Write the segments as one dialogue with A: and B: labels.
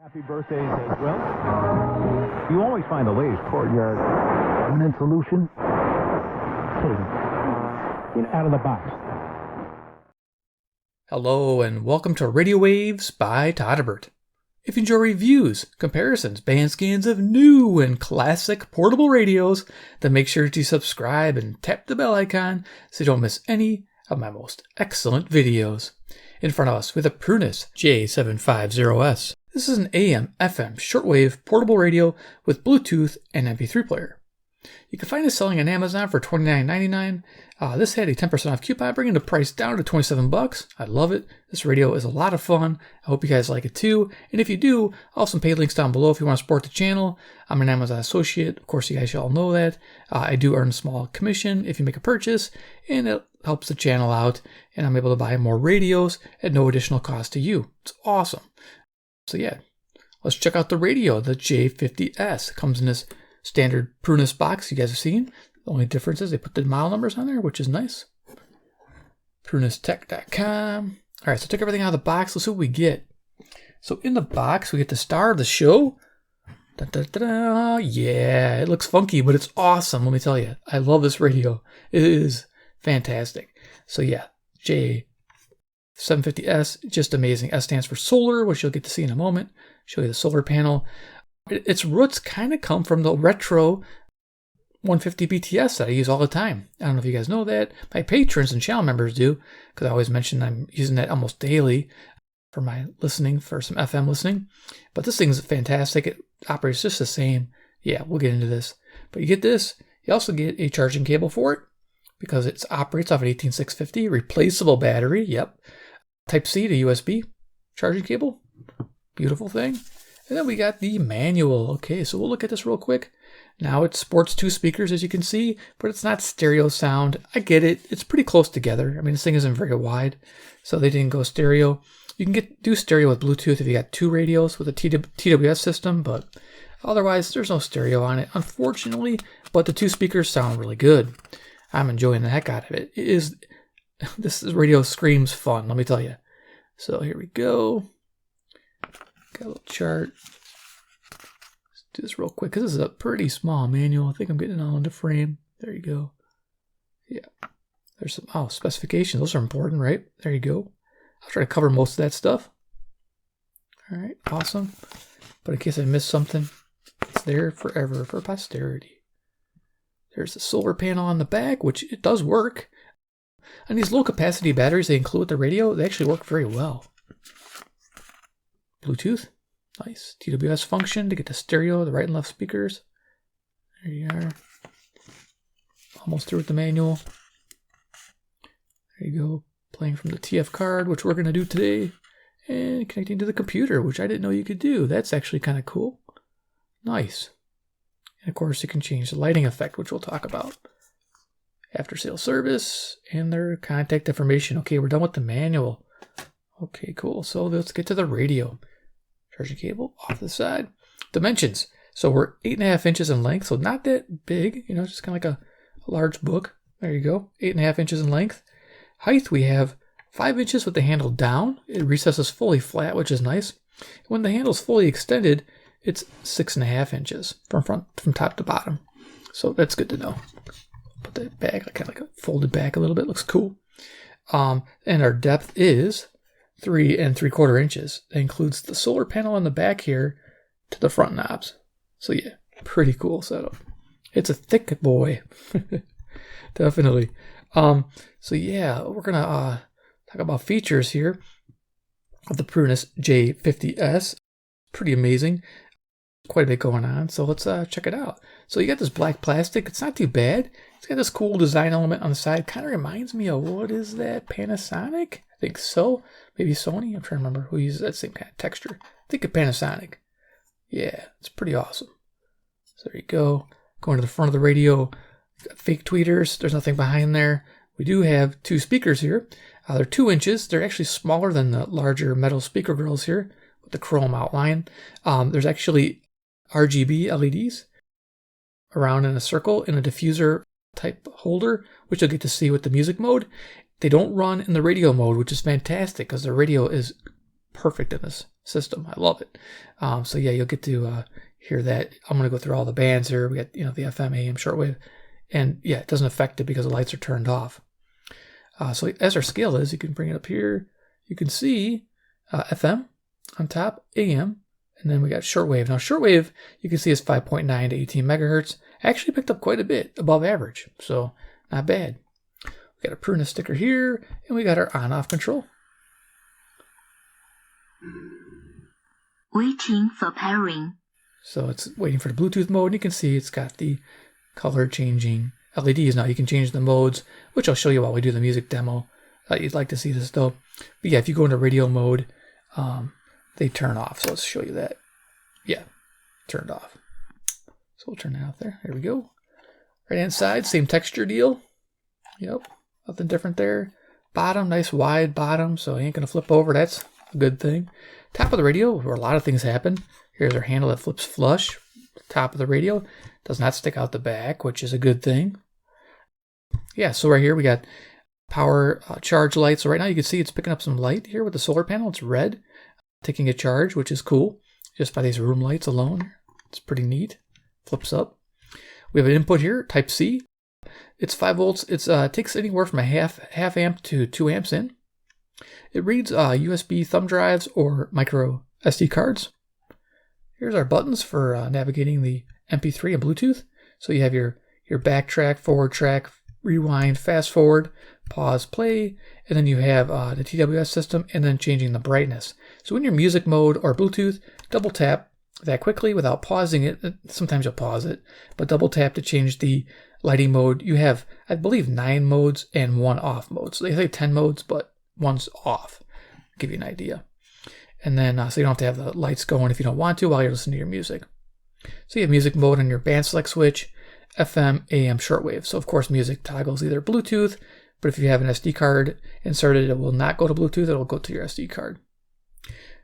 A: Happy birthdays as well. You always find the latest courtyard permanent solution. Out of the box.
B: Hello and welcome to Radio Waves by todderbert. If you enjoy reviews, comparisons, band scans of new and classic portable radios, then make sure to subscribe and tap the bell icon so you don't miss any of my most excellent videos. In front of us with a Prunus J-750S. This is an AM/FM shortwave portable radio with Bluetooth and MP3 player. You can find it selling on Amazon for $29.99. This had a 10% off coupon, bringing the price down to $27. I love it. This radio is a lot of fun. I hope you guys like it too. And if you do, I'll have some paid links down below if you want to support the channel. I'm an Amazon associate. Of course, you guys should all know that. I do earn a small commission if you make a purchase, and it helps the channel out. And I'm able to buy more radios at no additional cost to you. It's awesome. So yeah, let's check out the radio, the J50S. It comes in this standard Prunus box you guys have seen. The only difference is they put the model numbers on there, which is nice. PrunusTech.com. All right, so took everything out of the box. Let's see what we get. So in the box, we get the star of the show. Da-da-da-da. Yeah, it looks funky, but it's awesome. Let me tell you, I love this radio. It is fantastic. So yeah, J750S, just amazing. S stands for solar, which you'll get to see in a moment. Show you the solar panel. Its roots kind of come from the retro 150 BTS that I use all the time. I don't know if you guys know that. My patrons and channel members do, because I always mention I'm using that almost daily for my listening, for some FM listening. But this thing's fantastic. It operates just the same. Yeah, we'll get into this. But you get this. You also get a charging cable for it, because it operates off an 18650 replaceable battery. Yep. Type-C to USB charging cable. Beautiful thing. And then we got the manual. Okay, so we'll look at this real quick. Now it sports 2 speakers, as you can see, but it's not stereo sound. I get it. It's pretty close together. I mean, this thing isn't very wide, so they didn't go stereo. You can do stereo with Bluetooth if you got 2 radios with a TWS system, but otherwise, there's no stereo on it, unfortunately. But the 2 speakers sound really good. I'm enjoying the heck out of it. This radio screams fun, let me tell you. So here we go. Got a little chart. Let's do this real quick because this is a pretty small manual. I think I'm getting it all into frame. There you go. Yeah. There's some specifications. Those are important, right? There you go. I'll try to cover most of that stuff. All right, awesome. But in case I missed something, it's there forever for posterity. There's the solar panel on the back, which it does work. And these low capacity batteries they include with the radio, they actually work very well. Bluetooth, nice. TWS function to get the stereo, the right and left speakers. There you are. Almost through with the manual. There you go. Playing from the TF card, which we're going to do today. And connecting to the computer, which I didn't know you could do. That's actually kind of cool. Nice. And of course, you can change the lighting effect, which we'll talk about. After sales service and their contact information. Okay, we're done with the manual. Okay, cool. So let's get to the radio. Charging cable off to the side. Dimensions. So we're 8.5 inches in length, so not that big, just kind of like a large book. There you go. 8.5 inches in length. Height, we have 5 inches with the handle down. It recesses fully flat, which is nice. When the handle's fully extended, it's 6.5 inches from top to bottom. So that's good to know. Put that back, kind of like folded back a little bit. Looks cool. And our depth is 3 3/4 inches. That includes the solar panel on the back here to the front knobs. So yeah, pretty cool setup. It's a thick boy. Definitely. So yeah, we're gonna talk about features here of the Prunus J50S. Pretty amazing. Quite a bit going on. So let's check it out. So you got this black plastic. It's not too bad. It's got this cool design element on the side. Kind of reminds me of, what is that? Panasonic? I think so. Maybe Sony. I'm trying to remember who uses that same kind of texture. I think of Panasonic. Yeah, it's pretty awesome. So there you go. Going to the front of the radio. Got fake tweeters. There's nothing behind there. We do have 2 speakers here. They're 2 inches. They're actually smaller than the larger metal speaker grills here with the chrome outline. There's actually RGB LEDs around in a circle in a diffuser type holder, which you'll get to see with the music mode. They don't run in the radio mode, which is fantastic because the radio is perfect in this system. I love it. So yeah, you'll get to hear that. I'm going to go through all the bands here. We got, you know, the FM, AM, shortwave, and yeah, it doesn't affect it because the lights are turned off. So as our scale is, you can bring it up here. You can see FM on top, AM, and then we got shortwave. Now shortwave, you can see is 5.9 to 18 megahertz. Actually picked up quite a bit above average, so not bad. We got a Prunus sticker here, and we got our on-off control.
C: Waiting for pairing.
B: So it's waiting for the Bluetooth mode, and you can see it's got the color changing LEDs. Now you can change the modes, which I'll show you while we do the music demo. You'd like to see this though. But yeah, if you go into radio mode, they turn off. So let's show you that. Yeah, turned off. So we'll turn that off there. There we go. Right hand side, same texture deal. Yep, nothing different there. Bottom, nice wide bottom, so it ain't gonna flip over. That's a good thing. Top of the radio, where a lot of things happen. Here's our handle that flips flush. Top of the radio does not stick out the back, which is a good thing. Yeah, so right here we got power charge light. So right now you can see it's picking up some light here with the solar panel. It's red, taking a charge, which is cool. Just by these room lights alone. It's pretty neat. Flips up. We have an input here, Type C. It's 5 volts. It takes anywhere from a half amp to 2 amps in. It reads USB thumb drives or micro SD cards. Here's our buttons for navigating the MP3 and Bluetooth. So you have your backtrack, forward track, rewind, fast forward, pause, play, and then you have the TWS system, and then changing the brightness. So in your music mode or Bluetooth, double tap that quickly without pausing it. Sometimes you'll pause it, but double tap to change the lighting mode. You have, I believe, 9 modes and 1 off mode. So they say 10 modes, but 1's off. Give you an idea. And then, so you don't have to have the lights going if you don't want to while you're listening to your music. So you have music mode on your band select switch, FM, AM, shortwave. So of course music toggles either Bluetooth, but if you have an SD card inserted, it will not go to Bluetooth, it will go to your SD card.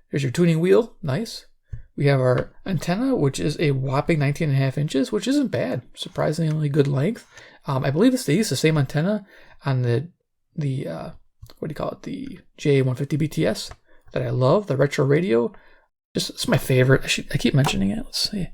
B: There's your tuning wheel, nice. We have our antenna, which is a whopping 19.5 inches, which isn't bad, surprisingly good length. I believe they use the same antenna on the what do you call it, the J-750S that I love, the retro radio. It's my favorite. I keep mentioning it. Let's see.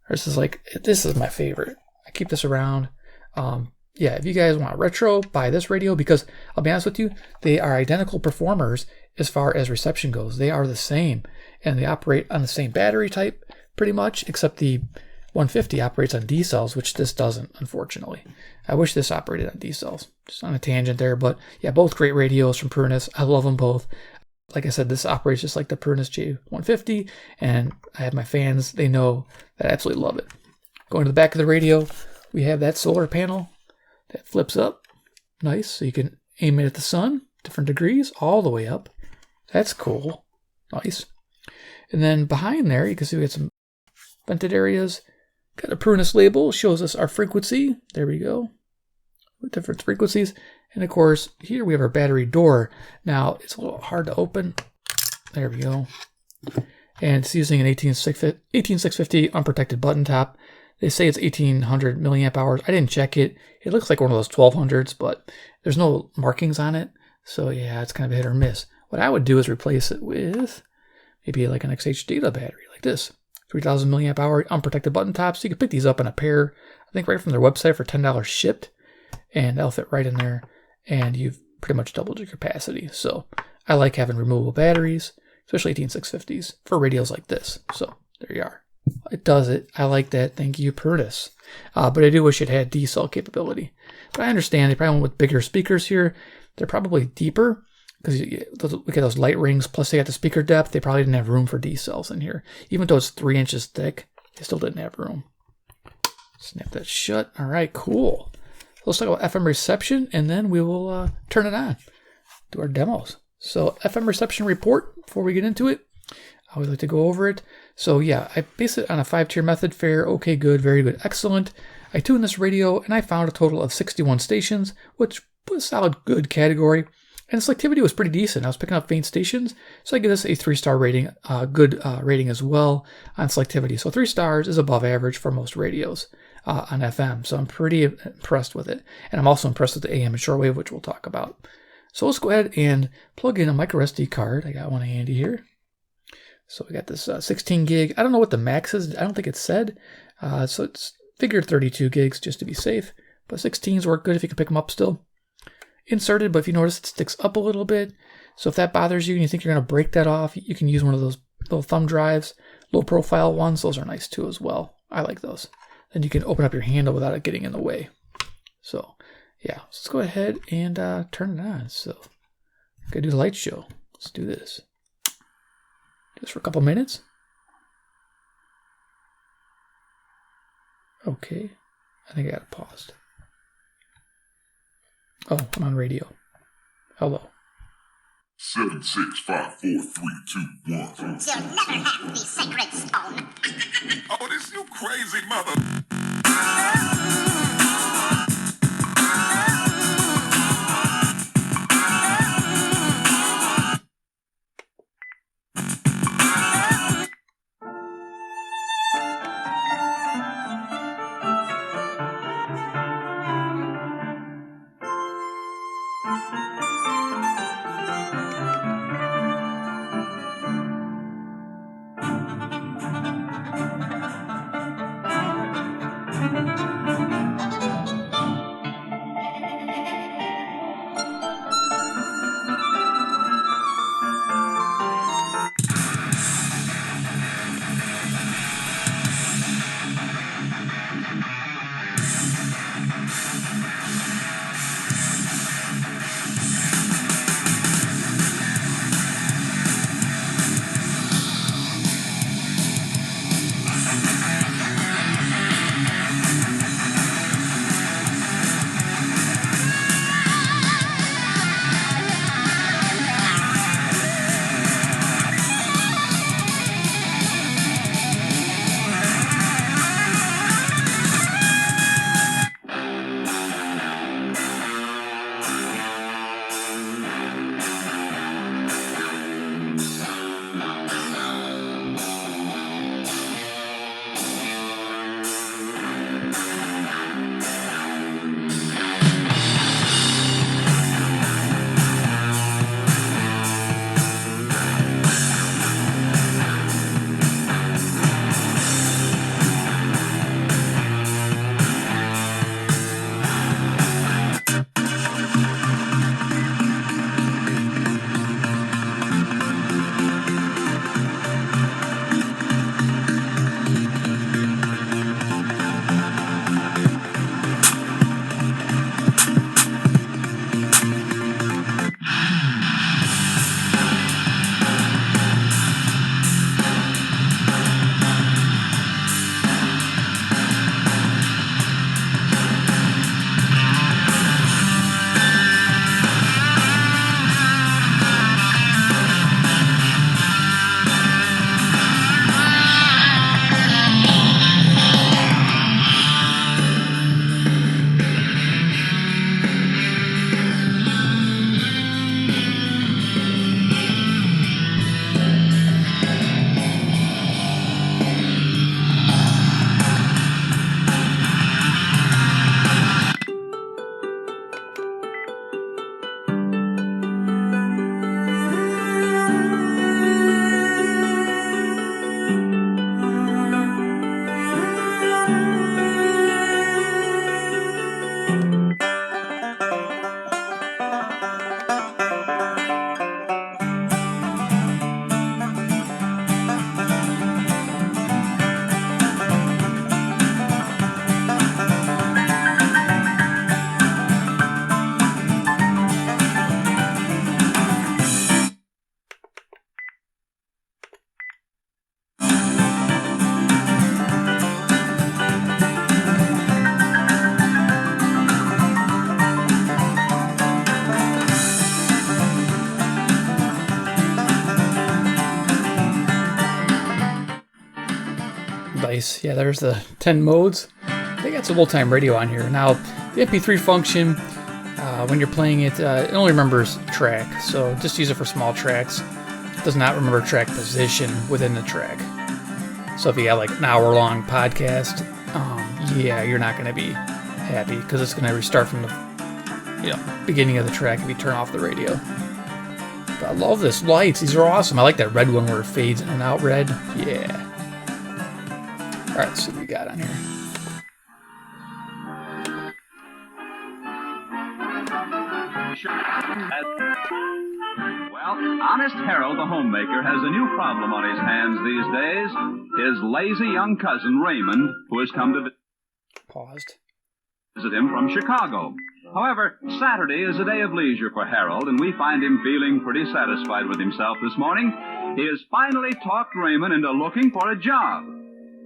B: This is my favorite. I keep this around. Yeah, if you guys want retro, buy this radio because I'll be honest with you, they are identical performers as far as reception goes. They are the same, and they operate on the same battery type pretty much, except the 150 operates on D cells, which this doesn't, unfortunately. I wish this operated on D cells. Just on a tangent there, but yeah, both great radios from Prunus. I love them both. Like I said, this operates just like the Prunus J-750, and I have my fans. They know that I absolutely love it. Going to the back of the radio, we have that solar panel that flips up. Nice, so you can aim it at the sun, different degrees, all the way up. That's cool. Nice. And then behind there, you can see we got some vented areas. Got a Prunus label, shows us our frequency. There we go. With different frequencies. And of course, here we have our battery door. Now, it's a little hard to open. There we go. And it's using an 18650 unprotected button top. They say it's 1800 milliamp hours. I didn't check it. It looks like one of those 1200s, but there's no markings on it. So yeah, it's kind of a hit or miss. What I would do is replace it with maybe like an XH data battery like this. 3000 milliamp hour unprotected button tops. You can pick these up in a pair, I think right from their website for $10 shipped. And that'll fit right in there. And you've pretty much doubled your capacity. So I like having removable batteries, especially 18650s for radios like this. So there you are. It does it. I like that. Thank you, Prunus. But I do wish it had D-cell capability. But I understand they probably went with bigger speakers here. They're probably deeper because look at those light rings. Plus they got the speaker depth. They probably didn't have room for D-cells in here. Even though it's 3 inches thick, they still didn't have room. Snap that shut. All right, cool. Let's talk about FM reception, and then we will turn it on, do our demos. So FM reception report, before we get into it, I always like to go over it. So yeah, I base it on a 5-tier method: fair, okay, good, very good, excellent. I tuned this radio, and I found a total of 61 stations, which was a solid good category. And selectivity was pretty decent. I was picking up faint stations, so I give this a 3-star rating, good rating as well on selectivity. So 3 stars is above average for most radios on FM. So I'm pretty impressed with it. And I'm also impressed with the AM and shortwave, which we'll talk about. So let's go ahead and plug in a micro SD card. I got one handy here. So we got this 16 gig. I don't know what the max is. I don't think it's said. So it's figured 32 gigs just to be safe. But 16s work good if you can pick them up still. Inserted, but if you notice it sticks up a little bit. So if that bothers you and you think you're going to break that off, you can use one of those little thumb drives, low profile ones. Those are nice too as well. I like those. Then you can open up your handle without it getting in the way. So yeah, let's go ahead and turn it on. So I'm going to do the light show. Let's do this. Just for a couple minutes. Okay. I think I got it paused. Oh, I'm on radio. Hello.
C: 7, 6, 5, 4, 3, 2, 1.
D: You'll never have the sacred stone.
C: Oh, this you crazy mother.
B: Nice. Yeah, there's the 10 modes. They got some old-time radio on here. Now, the MP3 function, when you're playing it, it only remembers track, so just use it for small tracks. It does not remember track position within the track. So if you got like an hour-long podcast, yeah, you're not going to be happy because it's going to restart from the beginning of the track if you turn off the radio. But I love this lights. These are awesome. I like that red one where it fades in and out red. Yeah. All right, so we got on here.
E: Well, honest Harold the homemaker has a new problem on his hands these days. His lazy young cousin Raymond, who has come to
B: Paused.
E: visit him from Chicago. However, Saturday is a day of leisure for Harold, and we find him feeling pretty satisfied with himself this morning. He has finally talked Raymond into looking for a job.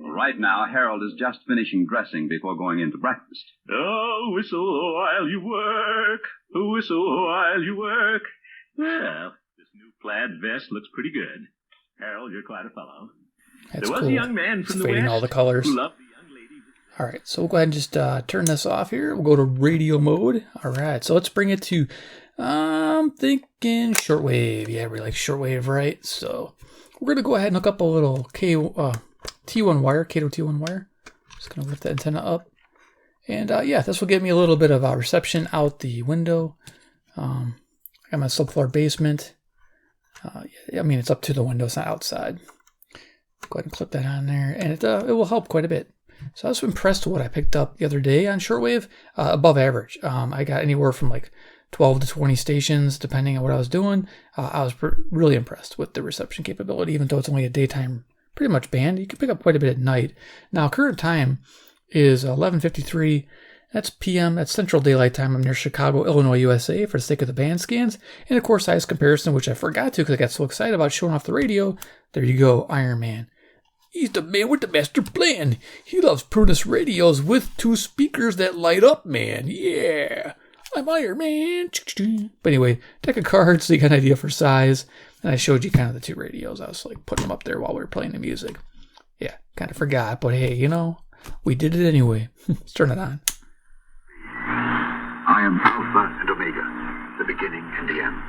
E: Right now, Harold is just finishing dressing before going into breakfast.
F: Oh, whistle while you work. Whistle while you work. Well, this new plaid vest looks pretty good. Harold, you're quite a fellow.
B: That's
F: there was
B: cool.
F: a young man from
B: It's
F: the
B: fading
F: West
B: all the colors.
F: who loved the young lady.
B: All right, so we'll go ahead and just turn this off here. We'll go to radio mode. All right, so let's bring it to, I'm thinking shortwave. Yeah, we like shortwave, right? So we're going to go ahead and hook up a little T1 wire, Kato T1 wire. Just going to lift that antenna up. And yeah, this will give me a little bit of reception out the window. I got my subfloor basement. I mean, it's up to the window, it's not outside. Go ahead and clip that on there, and it will help quite a bit. So I was impressed with what I picked up the other day on shortwave, above average. I got anywhere from like 12 to 20 stations, depending on what I was doing. I was really impressed with the reception capability, even though it's only a daytime pretty much band. You can pick up quite a bit at night. Now, current time is 11:53. That's PM. That's Central Daylight Time. I'm near Chicago, Illinois, USA, for the sake of the band scans. And of course, size comparison, which I forgot to because I got so excited about showing off the radio. There you go, Iron Man. He's the man with the master plan. He loves Prunus radios with 2 speakers that light up, man. Yeah, I'm Iron Man. But anyway, deck of cards so you got an idea for size. And I showed you kind of the 2 radios. I was like putting them up there while we were playing the music. Yeah, kind of forgot, but hey, you know, we did it anyway. Let's turn it on.
G: I am Alpha and Omega, the beginning and the end,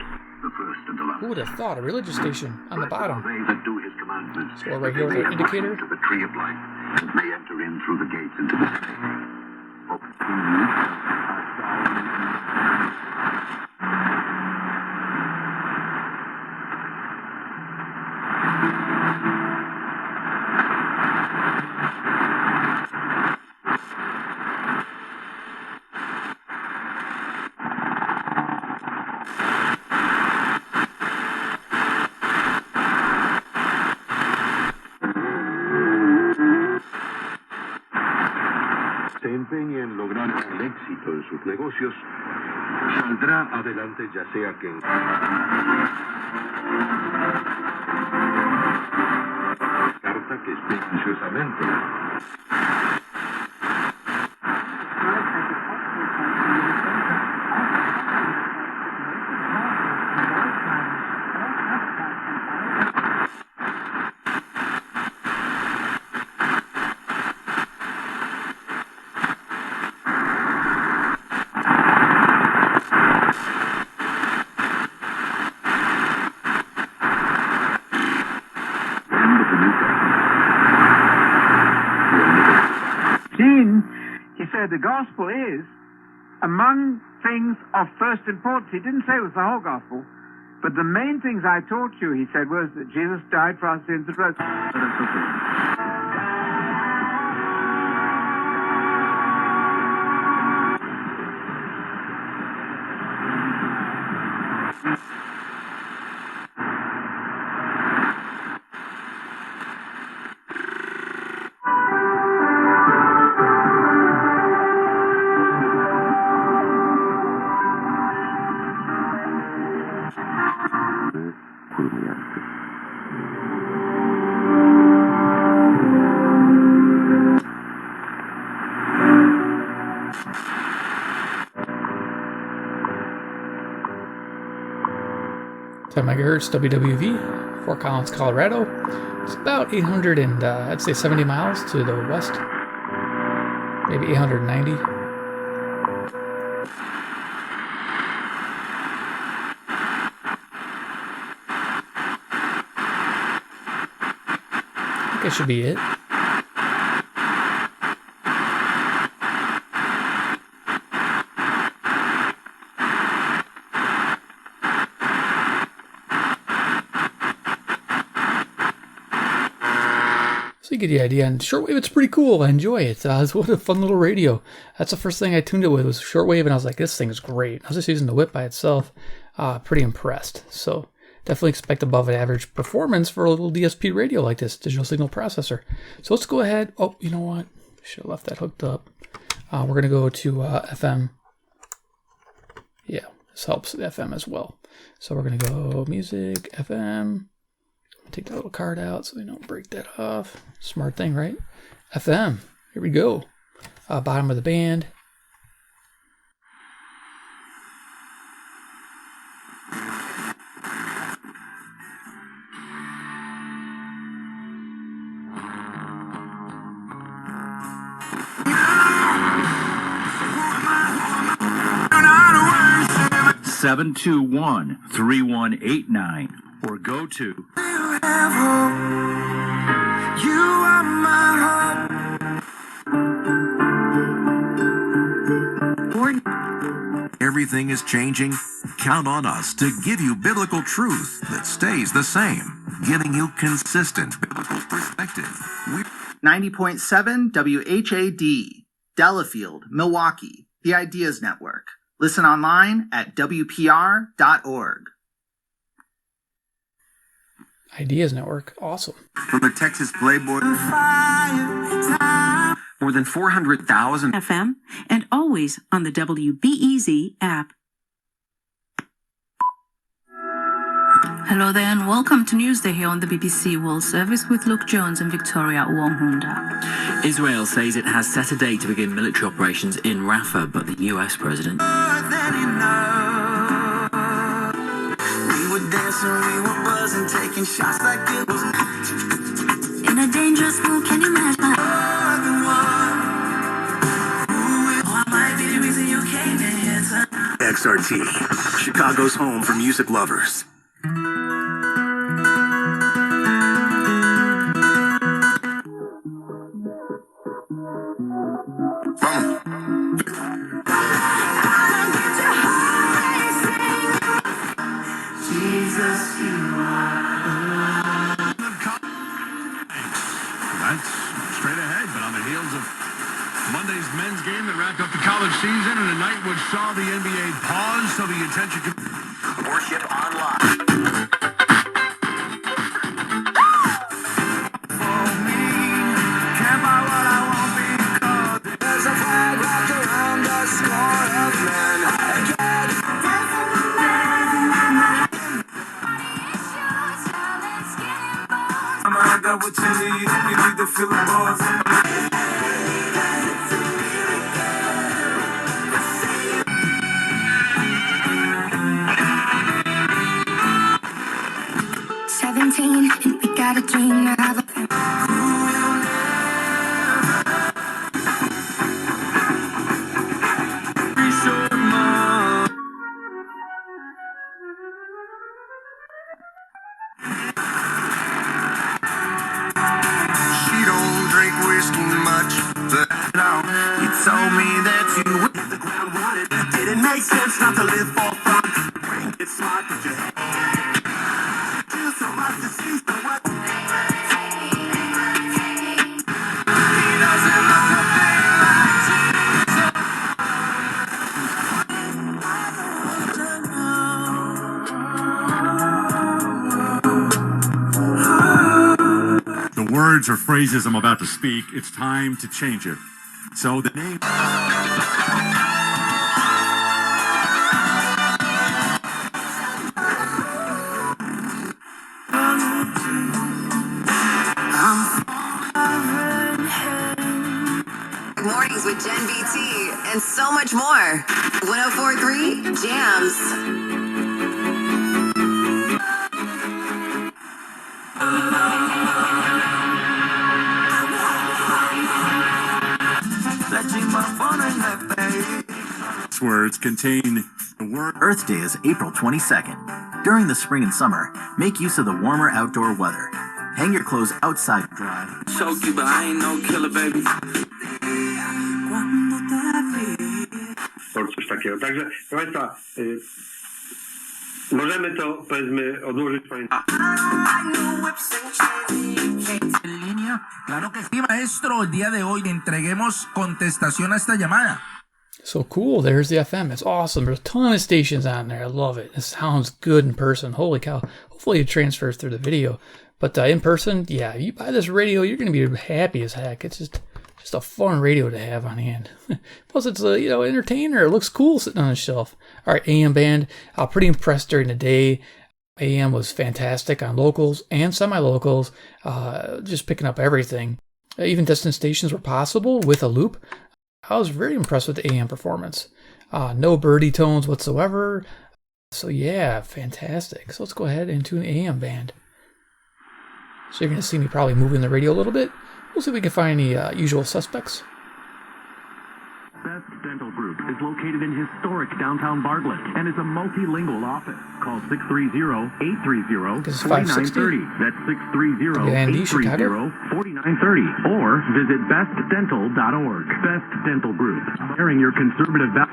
G: the first and the last.
B: Who would have thought? A religious station on the bottom.
G: They that do his commandments,
B: So right here with our indicator.
G: to the tree of life, and may enter in through the gates into the city.
H: se empeñe en lograr el éxito en sus negocios, saldrá adelante ya sea que... Carta que esté ansiosamente.
I: He said the gospel is among things of first importance. He didn't say it was the whole gospel, but the main things I taught you, he said, was that Jesus died for our sins and rose.
B: megahertz WWV, Fort Collins, Colorado. It's about 800 and I'd say 70 miles to the west, maybe 890. I think that should be it. you get the idea. And shortwave, it's pretty cool. I enjoy it. What a fun little radio. That's the first thing I tuned it with was shortwave, and I was like, this thing is great. I was just using the whip by itself. Pretty impressed. So definitely expect above average performance for a little DSP radio like this, digital signal processor. So let's go ahead. Oh, you know what? Should have left that hooked up. We're going to go to FM. Yeah, this helps with FM as well. So we're going to go music, FM. Take that little card out so we don't break that off. Smart thing, right? FM. Here we go. Bottom of the band.
J: Seven 721-3189 or go to
K: Everything is changing. Count on us to give you biblical truth that stays the same, giving you consistent biblical perspective.
L: 90.7 WHAD, Delafield, Milwaukee, the Ideas Network. Listen online at WPR.org.
B: Ideas Network. Awesome.
K: From the Texas Playboy. More than 400,000
M: FM and always on the WBEZ app. Hello there and welcome to Newsday here on the BBC World Service with Luke Jones and Victoria Wonghunda.
N: Israel says it has set a date to begin military operations in Rafah, but the US president...
O: We were dancing, we were buzzing, taking shots like it was...
M: In a dangerous mood, can you imagine?
O: Oh, I might be the reason you came in here tonight.
K: XRT, Chicago's home for music lovers.
O: Jesus, you are.
H: That's straight ahead, but on the heels of Monday's men's game that wrapped up the college season and a night which saw the NBA pause so the attention could...
K: Worship online.
O: I got what you need, you need to feel the buzz.
M: 17 and we got a dream to have a
O: You told me that you would the ground wanted. Didn't make sense not to live for fun. It's smart, but you feel so much to see so what. He doesn't look a thing like
H: Jesus. The words or phrases I'm about to speak, it's time to change it. So the name...
P: Mornings with Gen BT and so much more. 104.3 Jams.
H: Words contain the word.
Q: Earth Day is April 22nd. During the spring and summer, make use of the warmer outdoor weather. Hang your clothes outside dry.
O: Choke you, but I ain't no killer, baby.
H: Coś takiego. Także, proszę Państwa, możemy to, powiedzmy, odłożyć.
R: línea? Claro que sí, maestro. El día de hoy entreguemos contestación a esta llamada.
B: So cool. There's the FM. It's awesome. There's a ton of stations on there. I love it. It sounds good in person. Holy cow. Hopefully it transfers through the video. But in person, yeah, if you buy this radio, you're going to be happy as heck. It's just a fun radio to have on hand. Plus, it's a entertainer. It looks cool sitting on a shelf. All right, AM band. Pretty impressed during the day. AM was fantastic on locals and semi-locals. Just picking up everything. Even distant stations were possible with a loop. I was very impressed with the AM performance. No birdie tones whatsoever. So yeah, fantastic. So let's go ahead and tune AM band. So you're going to see me probably moving the radio a little bit. We'll see if we can find any usual suspects.
S: Best Dental Group is located in historic downtown Bartlett and is a multilingual office. Call 630-830-4930. That's 630-830-4930. Or visit bestdental.org. Best Dental Group. Sharing your conservative values.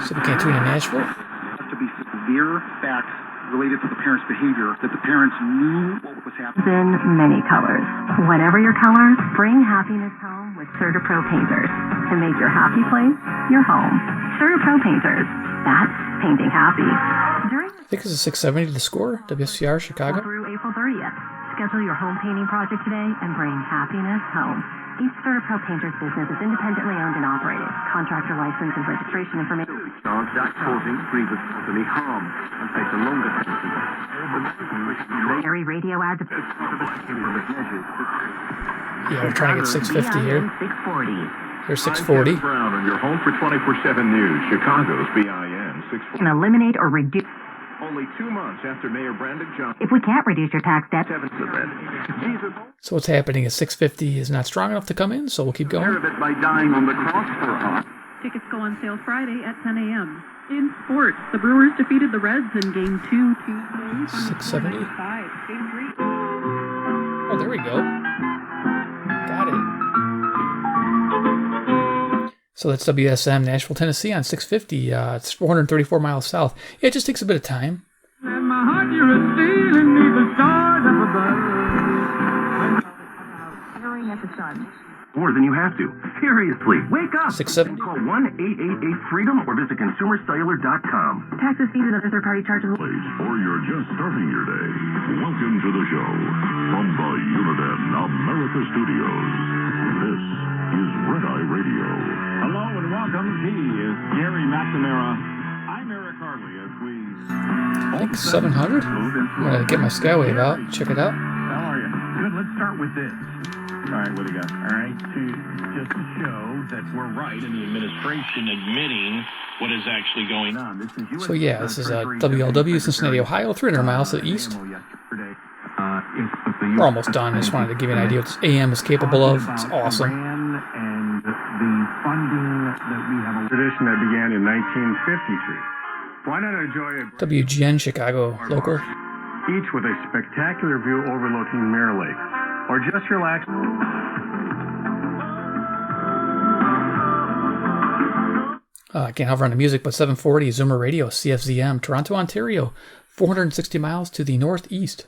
B: So we can't tune in Nashville?
T: To be severe facts related to the parents' behavior, that the parents knew what was happening.
U: In many colors. Whatever your colors, bring happiness home with CertaPro painters to make your happy place your home. CertaPro painters. That's painting happy.
B: I think this is 670 to score, WSCR Chicago.
U: Through April 30th. Schedule your home painting project today and bring happiness home. Each CertaPro painter's business is independently owned and operated. Contractor license and registration information.
S: That causing grievous bodily harm and face a longer sentence.
U: Very radio ads.
B: Yeah, we're trying to get 650 here.
U: 640.
B: Here's 640.
V: Brown on your home for 24/7 news. Chicago's BIN 640.
U: Can eliminate or reduce.
V: Only 2 months after Mayor Brandon Johnson.
U: If we can't reduce your tax debt.
B: So what's happening is 650 is not strong enough to come in, so we'll keep going.
T: By dying on the cross for us.
W: Tickets go on sale Friday at 10 a.m. In sports, the Brewers defeated the Reds in Game 2 Tuesday.
B: 670.
W: Game 3.
B: Oh, there we go. Got it. So that's WSM Nashville, Tennessee on 650. It's 434 miles south. Yeah, it just takes a bit of time.
O: In my heart you're a stealing me the stars up above.
U: Staring at the sun.
S: More than you have to. Seriously, wake up!
B: 670.
S: Call 1-888-FREEDOM or visit consumercellular.com.
U: Taxes, fees, and other third-party charges.
C: Or you're just starting your day. Welcome to the show from the Uniden America Studios. This is Red Eye Radio.
X: Hello and welcome. He is Gary McNamara. I'm Eric Harley as we...
B: I think 700. I'm going to get my Skywave out. Check it out.
X: How are you? Good. Let's start with this. All right, what do you got? All right, just to show that we're right in the administration admitting what is actually going on.
B: So yeah, this is WLW, Cincinnati, Ohio, 300 miles to the east. We're almost done. I just wanted to give you an idea what this AM is capable of. It's awesome.
X: And the funding that we have a tradition that began in 1953. Why not enjoy it?
B: WGN Chicago local.
X: Each with a spectacular view overlooking Mirror Lake. Or just relax.
B: I can't have run the music, but 740 Zoomer Radio, CFZM, Toronto, Ontario, 460 miles to the northeast.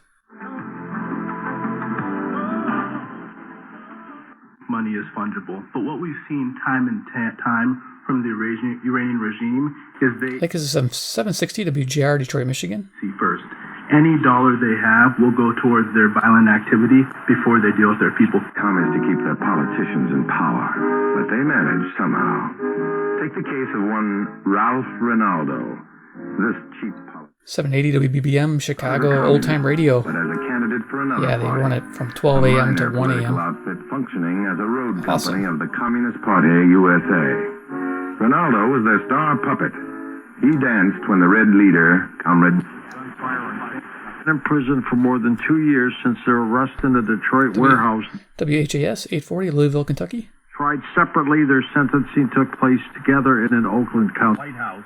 Y: Money is fungible, but what we've seen time and time from the Iranian regime is they...
B: I think this is 760 WGR, Detroit, Michigan.
Y: See first. Any dollar they have will go towards their violent activity before they deal with their people.
G: Commies to keep their politicians in power, but they manage somehow. Take the case of one Ralph Ronaldo. This cheap
B: 780 WBBM, Chicago, Old Time Radio.
G: But as a candidate for another
B: yeah, they run it from 12 a.m. to 1 a.m.
G: Outfit functioning as a road company of the Communist Party USA. Ronaldo was their star puppet. He danced when the Red leader, Comrade...
Z: in prison for more than 2 years since their arrest in the Detroit warehouse.
B: WHAS 840, Louisville, Kentucky.
Z: Tried separately, their sentencing took place together in an Oakland County.
X: White House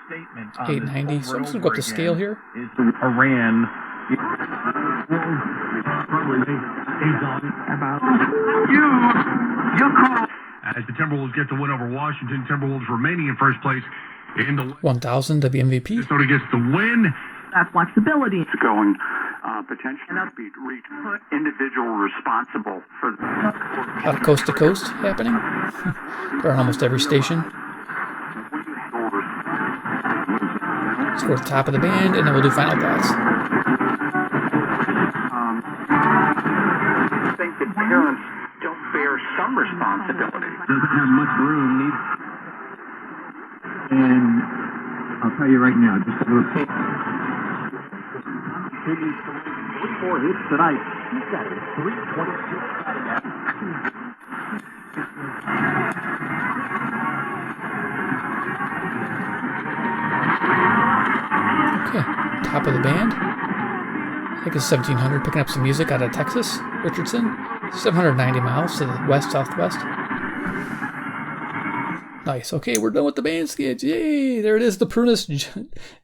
X: statement
B: 890. So I'm just going to go up to scale here.
X: Iran.
H: As the Timberwolves get the win over Washington, Timberwolves remaining in first place in the
B: 1000 WMVP.
H: Minnesota gets the win.
A: That's flexibility.
T: It's going potentially to be individual responsible for the
B: A lot of coast to coast happening. They're on almost every station. Let's go to the top of the band, and then we'll do final thoughts.
T: I think that parents don't bear some responsibility.
Y: Doesn't have much room, and I'll tell you right now, just a little tip. Maybe 3 more hits tonight. He's got a 322.
B: Okay, top of the band. I think it's 1700, picking up some music out of Texas, Richardson. 790 miles to the west-southwest. Nice. Okay, we're done with the band sketch. Yay! There it is, the Prunus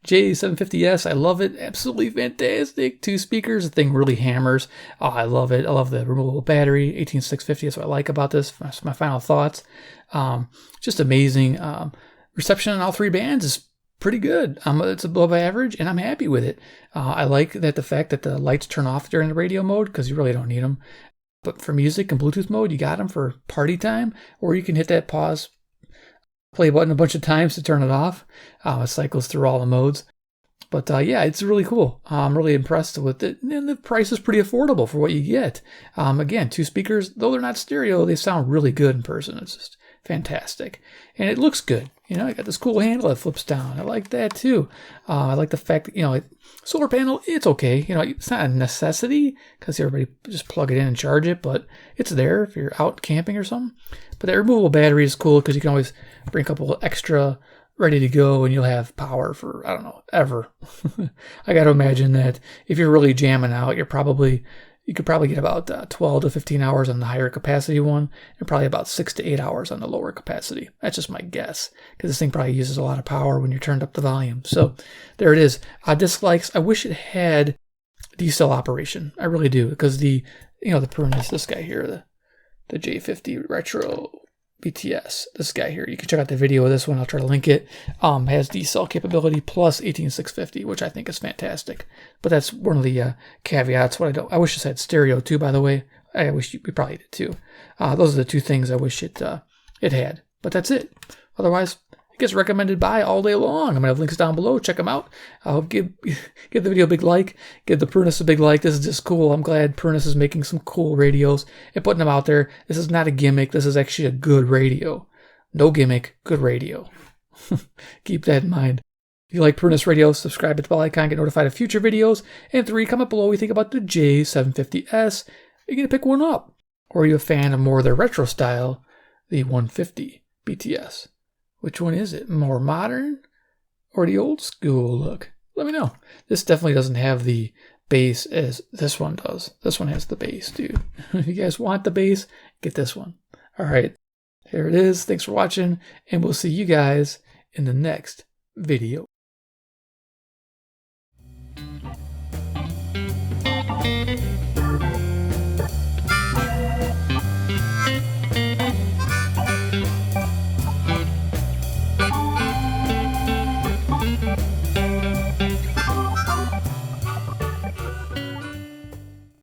B: J-750S. I love it. Absolutely fantastic. 2 speakers. The thing really hammers. Oh, I love it. I love the removable battery. 18650. That's what I like about this. That's my final thoughts. Just amazing. Reception on all 3 bands is pretty good. It's above average, and I'm happy with it. I like that the fact that the lights turn off during the radio mode, because you really don't need them. But for music and Bluetooth mode, you got them for party time, or you can hit that pause play button a bunch of times to turn it off. It cycles through all the modes. But yeah, it's really cool. I'm really impressed with it. And the price is pretty affordable for what you get. Again, 2 speakers, though they're not stereo, they sound really good in person. It's just fantastic. And it looks good. You know, I got this cool handle that flips down. I like that too. I like the fact that, you know, solar panel, it's okay. You know, it's not a necessity because everybody just plug it in and charge it, but it's there if you're out camping or something. But that removable battery is cool because you can always bring a couple extra ready to go and you'll have power for, I don't know, ever. I got to imagine that if you're really jamming out, you could probably get about 12 to 15 hours on the higher capacity one and probably about 6 to 8 hours on the lower capacity. That's just my guess because this thing probably uses a lot of power when you're turned up the volume. So there it is. Dislikes. I wish it had decel operation. I really do because the Prunus, this guy here, the J50 Retro BTS, this guy here, you can check out the video of this one. I'll try to link it. Has decel capability plus 18650, which I think is fantastic. But that's one of the caveats. I wish this had stereo too, by the way. I wish we probably did too. Those are the 2 things I wish it had. But that's it. Otherwise, it gets recommended by all day long. I'm going to have links down below. Check them out. I'll give the video a big like. Give the Prunus a big like. This is just cool. I'm glad Prunus is making some cool radios and putting them out there. This is not a gimmick. This is actually a good radio. No gimmick. Good radio. Keep that in mind. If you like Prunus radio, subscribe to the bell icon. Get notified of future videos. And 3, comment below what you think about the J750S. You're going to pick one up. Or are you a fan of more of their retro style, the 150 BTS? Which one is it? More modern or the old school look? Let me know. This definitely doesn't have the bass as this one does. This one has the bass, dude. If you guys want the bass, get this one. All right. There it is. Thanks for watching, and we'll see you guys in the next video.